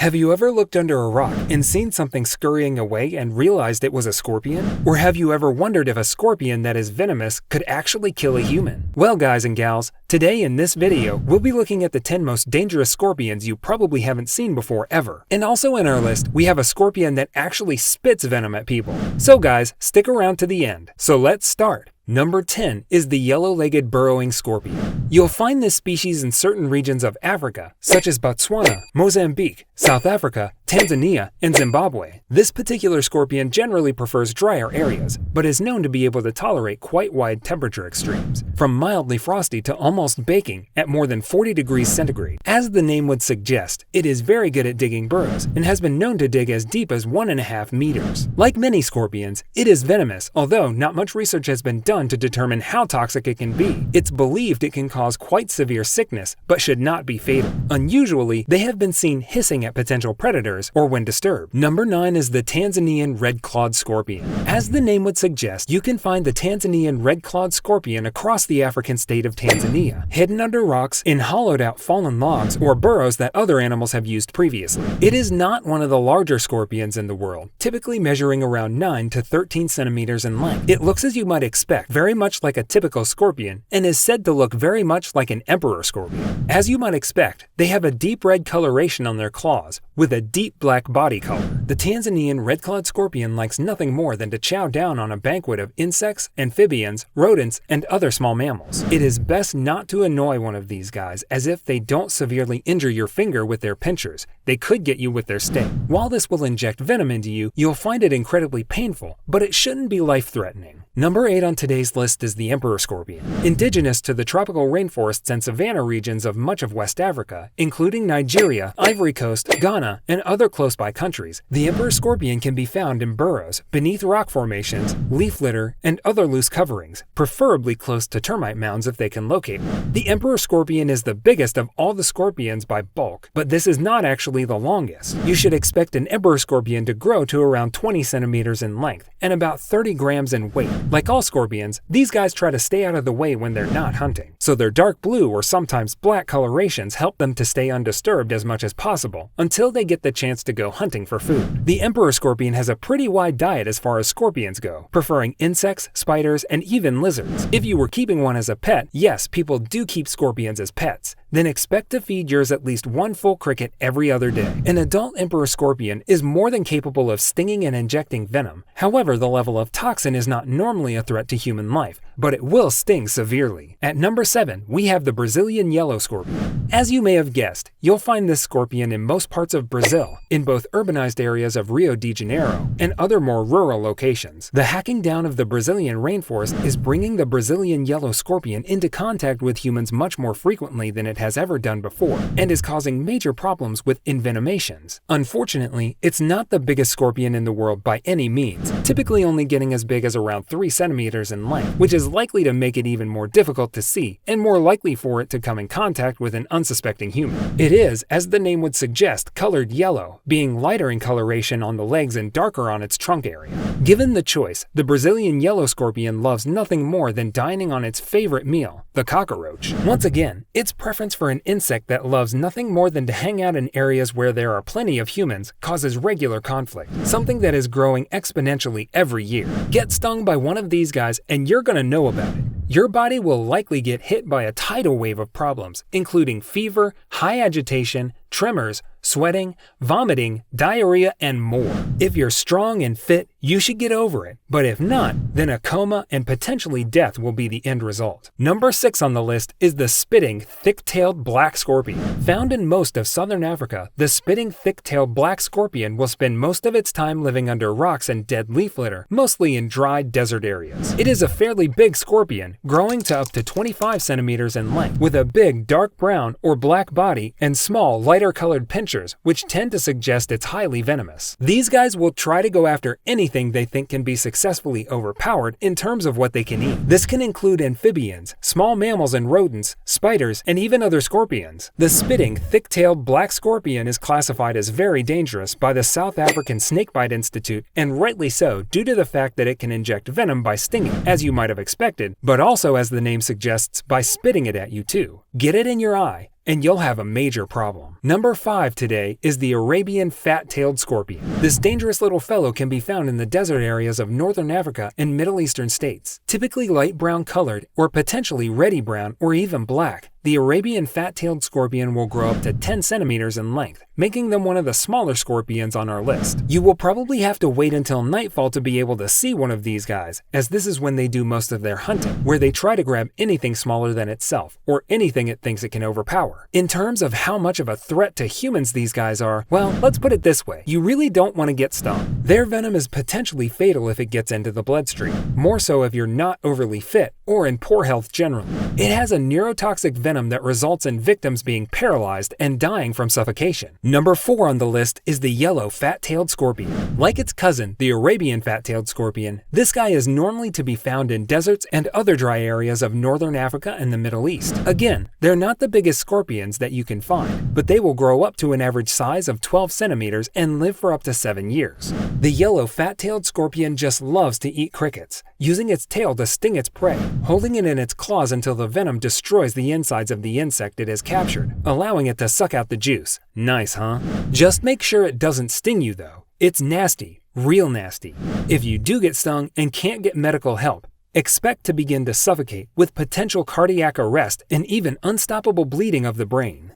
Have you ever looked under a rock and seen something scurrying away and realized it was a scorpion? Or have you ever wondered if a scorpion that is venomous could actually kill a human? Well, guys and gals, today in this video, we'll be looking at the 10 most dangerous scorpions you probably haven't seen before ever. And also in our list, we have a scorpion that actually spits venom at people. So guys, stick around to the end. So let's start. Number 10 is the yellow-legged burrowing scorpion. You'll find this species in certain regions of Africa, such as Botswana, Mozambique, South Africa, Tanzania, and Zimbabwe. This particular scorpion generally prefers drier areas, but is known to be able to tolerate quite wide temperature extremes, from mildly frosty to almost baking at more than 40 degrees centigrade. As the name would suggest, it is very good at digging burrows and has been known to dig as deep as 1.5 meters. Like many scorpions, it is venomous, although not much research has been done to determine how toxic it can be. It's believed it can cause quite severe sickness, but should not be fatal. Unusually, they have been seen hissing at potential predators or when disturbed. Number 9 is the Tanzanian red-clawed scorpion. As the name would suggest, you can find the Tanzanian red-clawed scorpion across the African state of Tanzania, hidden under rocks, in hollowed-out fallen logs, or burrows that other animals have used previously. It is not one of the larger scorpions in the world, typically measuring around 9 to 13 centimeters in length. It looks as you might expect, very much like a typical scorpion, and is said to look very much like an emperor scorpion. As you might expect, they have a deep red coloration on their claws, with a deep black body color. The Tanzanian red-clawed scorpion likes nothing more than to chow down on a banquet of insects, amphibians, rodents, and other small mammals. It is best not to annoy one of these guys, as if they don't severely injure your finger with their pinchers, they could get you with their sting. While this will inject venom into you, you'll find it incredibly painful, but it shouldn't be life-threatening. Number 8 on today's list is the emperor scorpion. Indigenous to the tropical rainforests and savanna regions of much of West Africa, including Nigeria, Ivory Coast, Ghana, and other close-by countries, the emperor scorpion can be found in burrows, beneath rock formations, leaf litter, and other loose coverings, preferably close to termite mounds if they can locate one. The emperor scorpion is the biggest of all the scorpions by bulk, but this is not actually the longest. You should expect an emperor scorpion to grow to around 20 centimeters in length and about 30 grams in weight. Like all scorpions, these guys try to stay out of the way when they're not hunting, so their dark blue or sometimes black colorations help them to stay undisturbed as much as possible until they get the chance to go hunting for food. The emperor scorpion has a pretty wide diet as far as scorpions go, preferring insects, spiders, and even lizards. If you were keeping one as a pet, yes, people do keep scorpions as pets, then expect to feed yours at least one full cricket every other day. An adult emperor scorpion is more than capable of stinging and injecting venom. However, the level of toxin is not normally a threat to human life, but it will sting severely. At number 7, we have the Brazilian yellow scorpion. As you may have guessed, you'll find this scorpion in most parts of Brazil, in both urbanized areas of Rio de Janeiro and other more rural locations. The hacking down of the Brazilian rainforest is bringing the Brazilian yellow scorpion into contact with humans much more frequently than it has ever done before, and is causing major problems with envenomations. Unfortunately, it's not the biggest scorpion in the world by any means, typically only getting as big as around 3 centimeters in length, which is likely to make it even more difficult to see and more likely for it to come in contact with an unsuspecting human. It is, as the name would suggest, colored yellow, being lighter in coloration on the legs and darker on its trunk area. Given the choice, the Brazilian yellow scorpion loves nothing more than dining on its favorite meal, the cockroach. Once again, its preference for an insect that loves nothing more than to hang out in areas where there are plenty of humans causes regular conflict, something that is growing exponentially every year. Get stung by one of these guys and you're gonna know about it. Your body will likely get hit by a tidal wave of problems, including fever, high agitation, tremors, sweating, vomiting, diarrhea, and more. If you're strong and fit, you should get over it, but if not, then a coma and potentially death will be the end result. Number 6 on the list is the spitting thick-tailed black scorpion. Found in most of southern Africa, the spitting thick-tailed black scorpion will spend most of its time living under rocks and dead leaf litter, mostly in dry desert areas. It is a fairly big scorpion, growing to up to 25 centimeters in length, with a big dark brown or black body and small lighter colored pinchers, which tend to suggest it's highly venomous. These guys will try to go after anything they think can be successfully overpowered in terms of what they can eat. This can include amphibians, small mammals and rodents, spiders, and even other scorpions. The spitting thick-tailed black scorpion is classified as very dangerous by the South African Snakebite Institute, and rightly so, due to the fact that it can inject venom by stinging, as you might have expected, but also, as the name suggests, by spitting it at you too. Get it in your eye, and you'll have a major problem. Number 5 today is the Arabian fat-tailed scorpion. This dangerous little fellow can be found in the desert areas of northern Africa and Middle Eastern states. Typically light brown colored or potentially reddy brown or even black, the Arabian fat-tailed scorpion will grow up to 10 centimeters in length, making them one of the smaller scorpions on our list. You will probably have to wait until nightfall to be able to see one of these guys, as this is when they do most of their hunting, where they try to grab anything smaller than itself, or anything it thinks it can overpower. In terms of how much of a threat to humans these guys are, well, let's put it this way, you really don't want to get stung. Their venom is potentially fatal if it gets into the bloodstream, more so if you're not overly fit or in poor health generally. It has a neurotoxic venom that results in victims being paralyzed and dying from suffocation. Number 4 on the list is the yellow fat-tailed scorpion. Like its cousin, the Arabian fat-tailed scorpion, this guy is normally to be found in deserts and other dry areas of northern Africa and the Middle East. Again, they're not the biggest scorpions that you can find, but they will grow up to an average size of 12 centimeters and live for up to 7 years. The yellow fat-tailed scorpion just loves to eat crickets, using its tail to sting its prey, holding it in its claws until the venom destroys the insides of the insect it has captured, allowing it to suck out the juice. Nice, huh? Just make sure it doesn't sting you though. It's nasty, real nasty. If you do get stung and can't get medical help, expect to begin to suffocate with potential cardiac arrest and even unstoppable bleeding of the brain.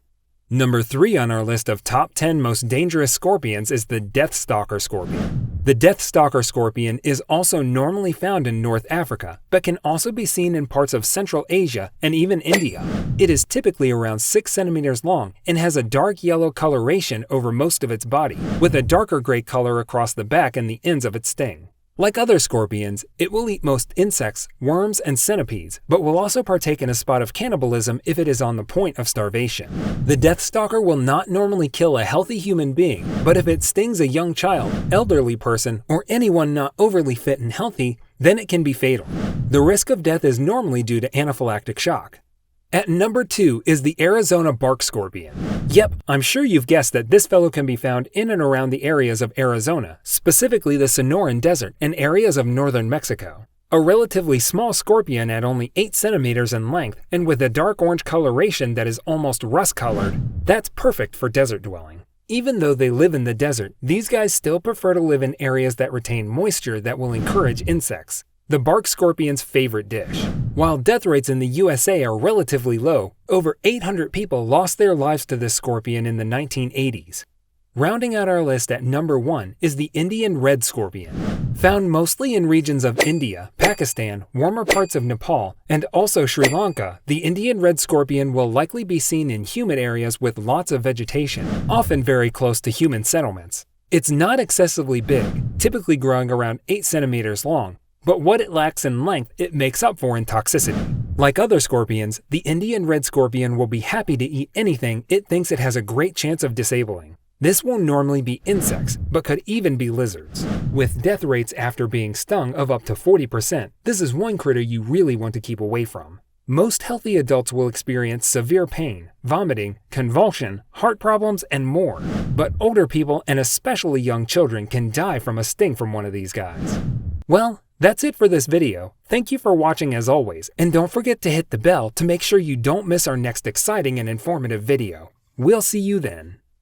Number 3 on our list of top 10 most dangerous scorpions is the Stalker scorpion. The Stalker scorpion is also normally found in North Africa, but can also be seen in parts of Central Asia and even India. It is typically around 6 centimeters long and has a dark yellow coloration over most of its body, with a darker gray color across the back and the ends of its sting. Like other scorpions, it will eat most insects, worms, and centipedes, but will also partake in a spot of cannibalism if it is on the point of starvation. The Stalker will not normally kill a healthy human being, but if it stings a young child, elderly person, or anyone not overly fit and healthy, then it can be fatal. The risk of death is normally due to anaphylactic shock. At number 2 is the Arizona bark scorpion. Yep, I'm sure you've guessed that this fellow can be found in and around the areas of Arizona, specifically the Sonoran Desert and areas of northern Mexico. A relatively small scorpion at only 8 centimeters in length and with a dark orange coloration that is almost rust-colored, that's perfect for desert dwelling. Even though they live in the desert, these guys still prefer to live in areas that retain moisture that will encourage insects. The bark scorpion's favorite dish. While death rates in the USA are relatively low, over 800 people lost their lives to this scorpion in the 1980s. Rounding out our list at number 1 is the Indian red scorpion. Found mostly in regions of India, Pakistan, warmer parts of Nepal, and also Sri Lanka, the Indian red scorpion will likely be seen in humid areas with lots of vegetation, often very close to human settlements. It's not excessively big, typically growing around 8 centimeters long, but what it lacks in length, it makes up for in toxicity. Like other scorpions, the Indian red scorpion will be happy to eat anything it thinks it has a great chance of disabling. This won't normally be insects, but could even be lizards. With death rates after being stung of up to 40%, this is one critter you really want to keep away from. Most healthy adults will experience severe pain, vomiting, convulsion, heart problems, and more. But older people and especially young children can die from a sting from one of these guys. Well, that's it for this video. Thank you for watching as always, and don't forget to hit the bell to make sure you don't miss our next exciting and informative video. We'll see you then.